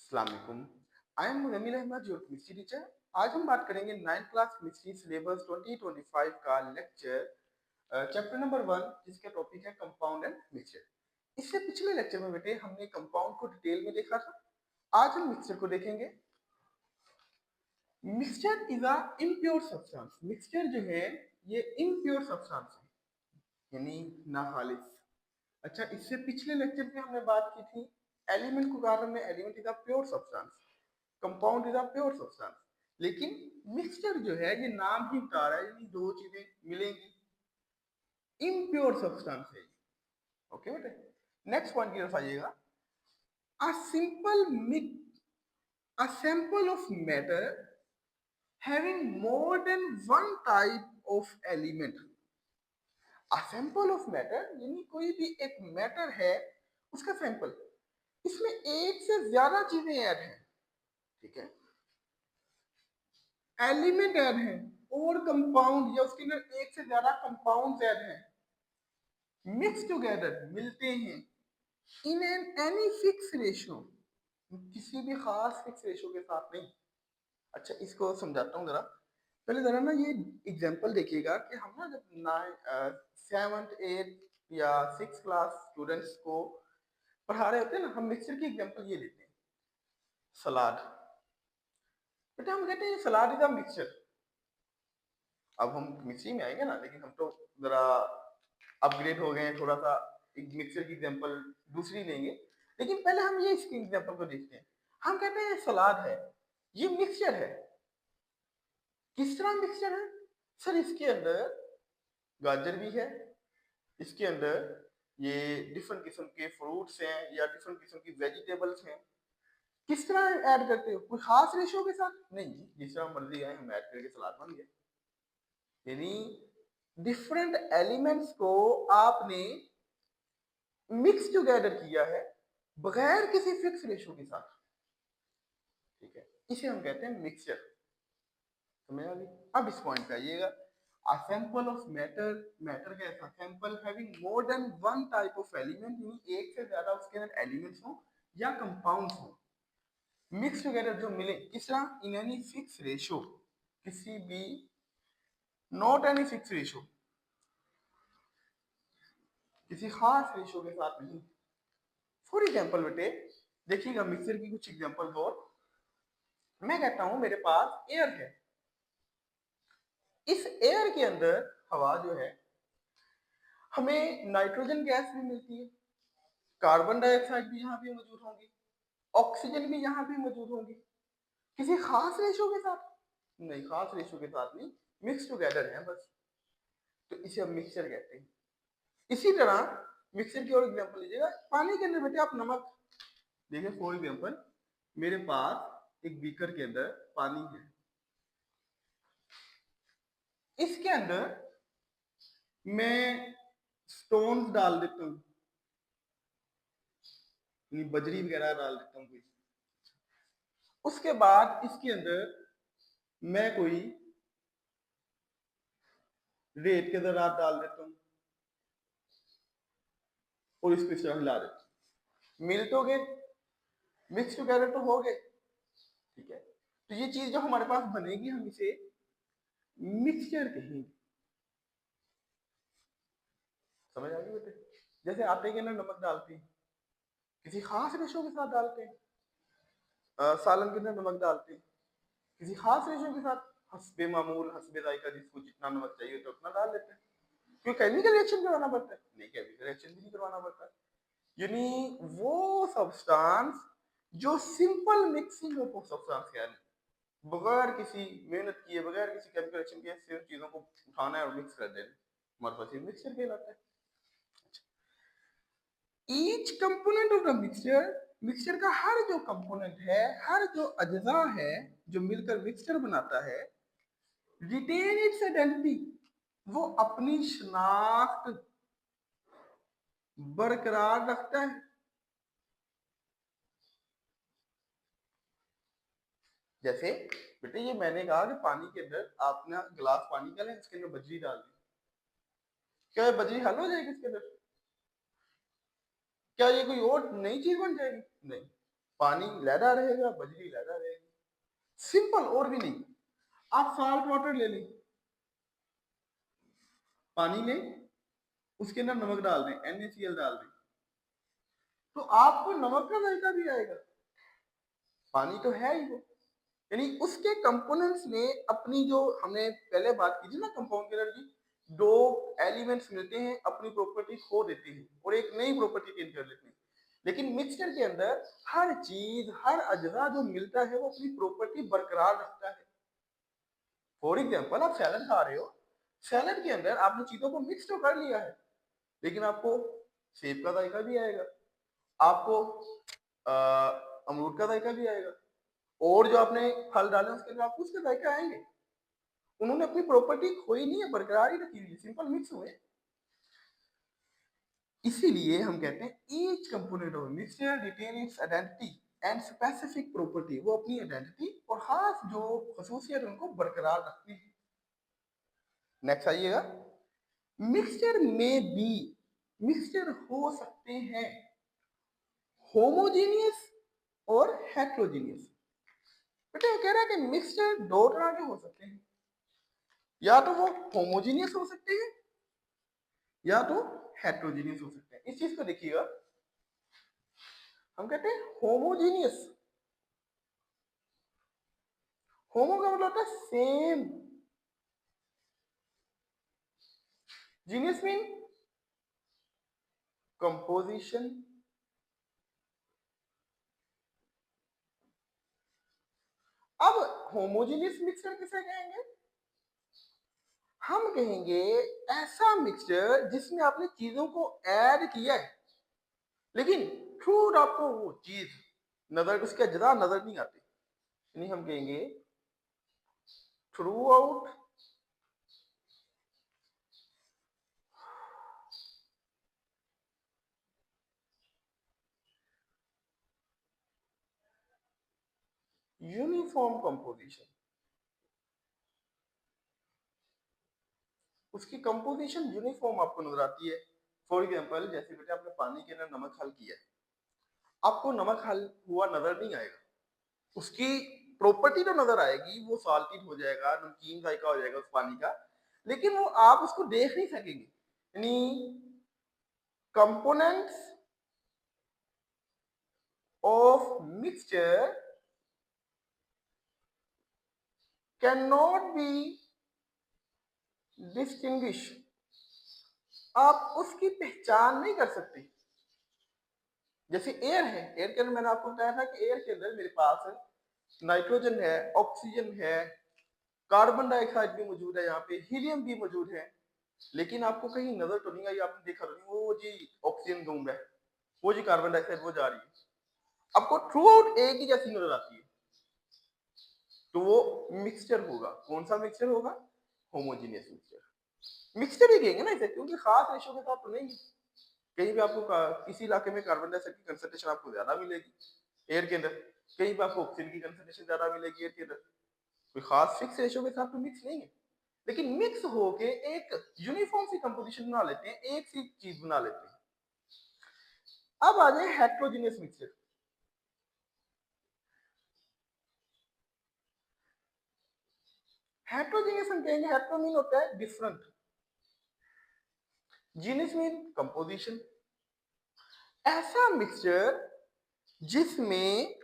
अस्सलाम वालेकुम। I am Jamil Ahmed, your chemistry teacher. आज हम बात करेंगे 9th क्लास केमिस्ट्री सिलेबस 2025 का लेक्चर चैप्टर नंबर 1, जिसका टॉपिक है कंपाउंड एंड मिक्सचर। इससे पिछले लेक्चर में बेटे हमने कंपाउंड को डिटेल में देखा था। आज हम मिक्सचर को देखेंगे। Mixture is a impure substance. Mixture जो है ये इम्प्योर सब्सटेंस है, यानी नाखालिस। अच्छा, इससे पिछले लेक्चर में हमने बात की थी एलिमेंट को कहा हमने element is a pure substance, compound is a pure substance. लेकिन मिक्सचर जो है ये नाम ही बता रहा है, यानी दो चीजें मिलेंगी, इम्प्योर सब्सटेंस है। ओके बेटे, नेक्स्ट पॉइंट की तरफ आइएगा। A simple mix a sample of matter having more than one type of element. A sample of matter यानी कोई भी एक मैटर है उसका सैंपल, इसमें एक से ज्यादा चीजें ऐड हैं, ठीक है, एलिमेंट ऐड हैं और कंपाउंड या उसके अंदर एक से ज्यादा कंपाउंड ऐड हैं, मिक्स टुगेदर मिलते हैं, in an any fix ratio, किसी भी खास फिक्स रेशियो के साथ नहीं। अच्छा, इसको समझाता हूँ जरा। पहले जरा ना ये एग्जांपल देखिएगा कि हम ना जब 7th 8th या 6th क्लास स्टूडेंट्स को पढ़ा रहे होते हैं ना, हम मिक्सचर की एग्जांपल ये लेते हैं, सलाद। बेटा हम कहते हैं सलाद इज अ मिक्सचर। अब हम मिक्सी में आएंगे ना, लेकिन हम तो जरा अपग्रेड हो गए हैं थोड़ा सा, एक मिक्सर की एग्जांपल दूसरी लेंगे। लेकिन पहले हम ये इसकी एग्जांपल को देखते हैं। हम कहते हैं सलाद है, ये मिक्सचर है। किस तरह मिक्सचर है सर? इसके अंदर गाजर भी है, इसके अंदर ये डिफरेंट किस्म के फ्रूट्स हैं या डिफरेंट किस्म की वेजिटेबल्स हैं। किस तरह ऐड करते हो? कोई खास रेशियो के साथ नहीं, जिस तरह मर्जी आए हम ऐड करके सलाद बन गया। यानी डिफरेंट एलिमेंट्स को आपने मिक्स टुगेदर किया है बगैर किसी फिक्स रेशियो के साथ, ठीक है, इसे हम कहते हैं मिक्सचर। समझ आ गई? अब इस पॉइंट पे आइएगा। A sample of matter, matter कैसा sample having more than one type of element, यानी एक से ज्यादा उसके अंदर एलिमेंट्स हो या कंपाउंड्स हो, मिक्स टुगेदर जो मिले, किस तरह? इन एनी फिक्स रेशियो, किसी भी, नॉट एनी फिक्स रेशियो, किसी खास रेशियो के साथ नहीं। फॉर एग्जाम्पल बेटे देखिएगा मिक्सर की कुछ एग्जाम्पल और। मैं कहता हूं मेरे पास एयर है, इस एयर के अंदर हवा जो है, हमें नाइट्रोजन गैस भी मिलती है, कार्बन डाइऑक्साइड भी यहाँ पे मौजूद होंगी, ऑक्सीजन भी यहाँ पे मौजूद होंगी। किसी खास रेशियो के साथ नहीं, खास रेशियो के साथ नहीं, मिक्स टुगेदर है बस। तो इसे हम मिक्सचर कहते हैं। इसी तरह मिक्सचर की और एग्जाम्पल लीजिएगा। पानी के अंदर बेटे आप नमक देखिए, फॉर एग्जाम्पल मेरे पास एक बीकर के अंदर पानी है, इसके अंदर मैं स्टोन्स डाल देता हूँ, बजरी वगैरह डाल देता हूँ कोई। उसके बाद इसके अंदर मैं कोई रेत के ज़रात डाल देता हूँ और इसको इस तरह हिला देता हूँ। मिल तो गए, मिक्स टुगेदर तो हो गए, ठीक है। तो ये चीज जो हमारे पास बनेगी हम इसे मिक्सचर कहेंगे। समझ आ गई बेटे? जैसे आटे के अंदर नमक डालते हैं, किसी खास रेशो के साथ डालते हैं, सालन के अंदर नमक डालते हैं किसी खास रेशो के साथ, हस्बे मामूल हस्बे जायका, जिसको जितना नमक चाहिए तो उतना डाल देते हैं। क्यों केमिकल रिएक्शन करवाना पड़ता है? नहीं, केमिकल रिएक्शन भी नहीं करवाना पड़ता। यानी वो सब्सटेंस जो सिंपल मिक्सिंग ऑफ सब्सटेंस है, बगैर किसी मेहनत किए, बगैर किसी केमिकल रिएक्शन के सिर्फ चीजों को उठाना है और मिक्स कर देना, हमारे पास ये मिक्सचर कहलाता है। Each component of the mixture, mixture का हर जो कंपोनेंट है, हर जो अज्जा है जो मिलकर मिक्सचर बनाता है, रिटेन इट्स आइडेंटिटी, वो अपनी शनाख्त बरकरार रखता है। जैसे बेटे ये मैंने कहा कि पानी के अंदर आपने गिलास पानी का लें, इसके अंदर बजरी डाल दी, क्या बजरी हल हो जाएगी इसके अंदर? क्या ये कोई और नई चीज बन जाएगी? नहीं, पानी लहरा रहेगा, बजरी लहरा रहेगी, सिंपल, और भी नहीं। आप साल्ट वाटर ले लें, पानी लें, उसके अंदर नमक डाल दें, NaCl डाल दें, तो आपको नमक का जायका भी आएगा, पानी तो है ही वो। यानी उसके कंपोनेंट्स ने अपनी, जो हमने पहले बात की थी ना कंपाउंड के अंदर की, दो एलिमेंट्स मिलते हैं, अपनी प्रॉपर्टी खो देते हैं और एक नई प्रॉपर्टी गेन कर लेते हैं। लेकिन मिक्सचर के अंदर हर चीज, हर अजजा जो मिलता है वो अपनी प्रॉपर्टी बरकरार रखता है। फॉर एग्जाम्पल, आप सैलड खा रहे हो, सैलड के अंदर आपने चीजों को मिक्स तो कर लिया है, लेकिन आपको सेब का जायका भी आएगा, आपको अमरूद का जायका भी आएगा, और जो आपने फल डाले उसके अंदर आपको उसके जायका आएंगे। उन्होंने अपनी प्रॉपर्टी खोई नहीं है, बरकरार ही रखी हुई है, सिंपल मिक्स हुए। इसीलिए हम कहते हैं each component of mixture retain its identity and specific property, वो अपनी आइडेंटिटी और खास जो खसूसियत उनको बरकरार रखती है। नेक्स्ट आइएगा, मिक्सचर में बी, मिक्सचर हो सकते हैं होमोजीनियस और हेट्रोजीनियस। बेटा ये कह रहा है कि मिक्सचर दो तरह के हो सकते हैं, या तो वो होमोजीनियस हो सकते हैं या तो हेट्रोजीनियस हो सकते हैं। इस चीज को देखिएगा, हम कहते हैं होमोजीनियस, होमो का मतलब होता है सेम, जीनियस मीन कंपोजिशन। अब होमोजीनियस मिक्सचर किसे कहेंगे? हम कहेंगे ऐसा मिक्सचर जिसमें आपने चीजों को ऐड किया है, लेकिन थ्रू आपको वो चीज नजर, उसके अजजा नजर नहीं आते, यानी हम कहेंगे थ्रू आउट यूनिफॉर्म कंपोजिशन, उसकी कंपोजिशन यूनिफॉर्म आपको नजर आती है। फॉर एग्जांपल, जैसे बेटा आपने पानी के अंदर नमक हल किया है, आपको नमक हल हुआ नजर नहीं आएगा, उसकी प्रॉपर्टी तो नजर आएगी, वो साल्टेड हो जाएगा, नमकीन जायका हो जाएगा उस पानी का, लेकिन वो आप उसको देख नहीं सकेंगे। यानी components of mixture can not be distinguish, आप उसकी पहचान नहीं कर सकते। जैसे एयर है, एयर के अंदर मैंने आपको बताया था कि एयर के अंदर मेरे पास नाइट्रोजन है, ऑक्सीजन है, कार्बन डाइऑक्साइड भी मौजूद है, यहाँ पे हीलियम भी मौजूद है, लेकिन आपको कहीं नजर तो नहीं आई, आपने देखा तो नहीं, वो जी ऑक्सीजन घूम रहा है, वो जी कार्बन डाइऑक्साइड वो जा रही है, आपको थ्रू आउट एक ही जैसी नजर आती है, तो वो मिक्सचर होगा। कौन सा मिक्सचर होगा? Homogeneous mixture. मिक्सचर ही कहेंगे ना इसे, क्योंकि खास रेशो के साथ तो नहीं है। कहीं भी आपको किसी इलाके में कार्बन डाइऑक्साइड की कंसंट्रेशन आपको ज्यादा मिलेगी एयर के अंदर, कहीं पे आपको ऑक्सीजन की कंसंट्रेशन ज्यादा मिलेगी एयर के अंदर, कोई खास फिक्स रेशो के साथ तो मिक्स नहीं है, लेकिन मिक्स होके एक यूनिफॉर्म सी कंपोजिशन बना लेते हैं, एक सी चीज बना लेते हैं। अब आ जाए हेट्रोजीनियस मिक्सचर। हेट्रोजीनियस हम कहेंगे, हेट्रो मीन होता है डिफरेंट, जीनियस मीन कंपोजिशन, ऐसा मिक्सचर जिसमें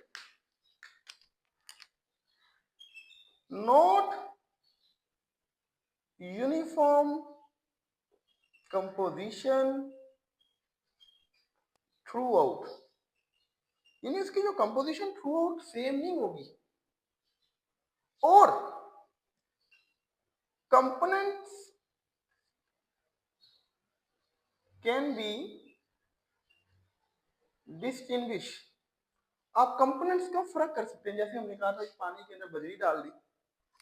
not uniform composition through out, यानी उसकी जो कंपोजिशन थ्रू आउट सेम नहीं होगी, और कंपोनेंट्स कैन बी डिस्टिंग्विश, आप कंपोनेंट्स का फर्क कर सकते हैं। जैसे हमने कहा था पानी के अंदर बजरी डाल दी,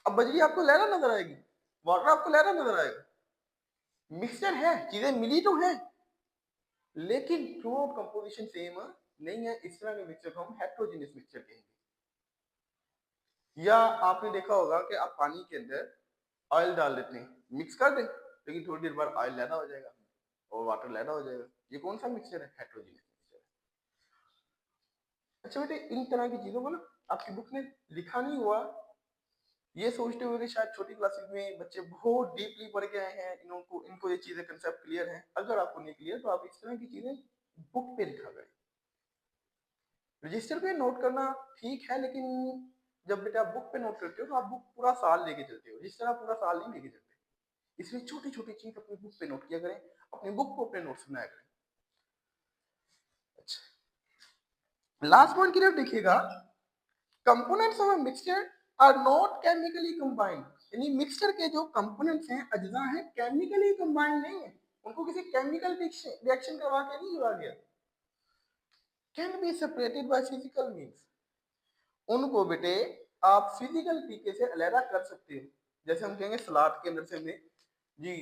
अब बजरी आपको लहरा नजर आएगी, वाटर आपको लहरा नजर आएगा, मिक्सचर है, चीजें मिली तो है, लेकिन थ्रू आउट कंपोजिशन सेम नहीं है। इस तरह के मिक्सचर को हम हेट्रोजीनियस मिक्सचर कहेंगे। या आपने देखा होगा कि आप पानी के अंदर ऑयल डाल देते हैं, मिक्स कर दें, लेकिन थोड़ी देर बाद ऑयल लैदा हो जाएगा और वाटर लैदा हो जाएगा, ये कौन सा मिक्सचर है? Heterogeneous mixture. अच्छा बेटे, इन तरह की चीजों को ना आपकी बुक में लिखा नहीं हुआ, ये सोचते हुए कि शायद छोटी क्लासेस में बच्चे बहुत डीपली पढ़ के आए हैं, इनको इनको ये चीजें कंसेप्ट क्लियर है। अगर आपको नहीं क्लियर तो आप इस तरह की चीजें बुक पे लिखा करें। रजिस्टर पे नोट करना ठीक है, लेकिन जब बेटा आप बुक पे नोट करते हो तो आप बुक पूरा साल लेके चलते हो, रजिस्टर आप पूरा साल नहीं लेके चलते। इसलिए छोटी छोटी चीज अपनी बुक पे नोट किया करें, अपनी बुक को अपने नोट्स बनाया करें। अच्छा, लास्ट पॉइंट की तरफ देखिएगा, components of a mixture are not chemically combined. यानी मिक्सचर के जो कंपोनेंट्स हैं, अज्जा हैं, केमिकली कंबाइंड नहीं है, उनको किसी केमिकल रिएक्शन करवा के नहीं जुड़ा गया। Can be separated by physical means, उनको बेटे आप फिजिकल तरीके से अलहदा कर सकते हो। जैसे हम कहेंगे सलाद के अंदर से हमें जी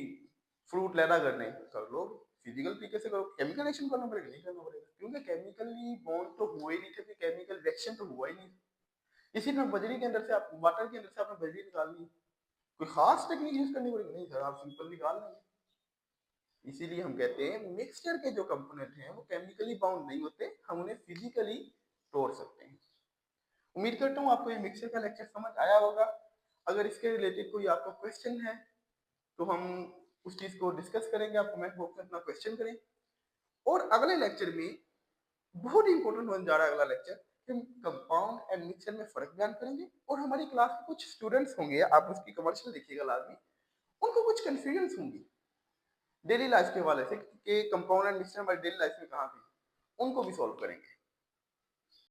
फ्रूट लहदा करने कर लो, फिजिकल तरीके से करो, केमिकल रिएक्शन करना पड़ेगा? नहीं करना पड़ेगा, क्योंकि केमिकली बॉन्ड तो हुआ ही नहीं थे, केमिकल रिएक्शन तो हुआ ही नहीं। इसी तरह बजरी के अंदर से आप वाटर के अंदर से आपने बजरी निकालनी, कोई खास टेक्निक यूज करनी पड़ेगी? नहीं सर, आप सिंपल निकाल लेंगे। इसीलिए हम कहते हैं मिक्सचर के जो कंपोनेंट हैं वो केमिकली बाउंड नहीं होते, हम उन्हें फिजिकली तोड़ सकते हैं। उम्मीद करता हूँ आपको ये मिक्सचर का लेक्चर समझ आया होगा। अगर इसके रिलेटेड कोई आपका क्वेश्चन है तो हम उस चीज को डिस्कस करेंगे, आप कमेंट बॉक्स में अपना क्वेश्चन करें। और अगले लेक्चर में बहुत इंपॉर्टेंट होने जा रहा है अगला लेक्चर, कि हम कंपाउंड एंड मिक्सचर में फर्क बयान करेंगे। और हमारी क्लास के कुछ स्टूडेंट्स होंगे, आप उसकी कमर्शियल देखिएगा लाजमी, उनको कुछ कंफ्यूजन होंगी डेली लाइफ के हवाले से कि कंपाउंड एंड मिक्सचर हमारी डेली लाइफ में कहाँ थी, उनको भी सॉल्व करेंगे।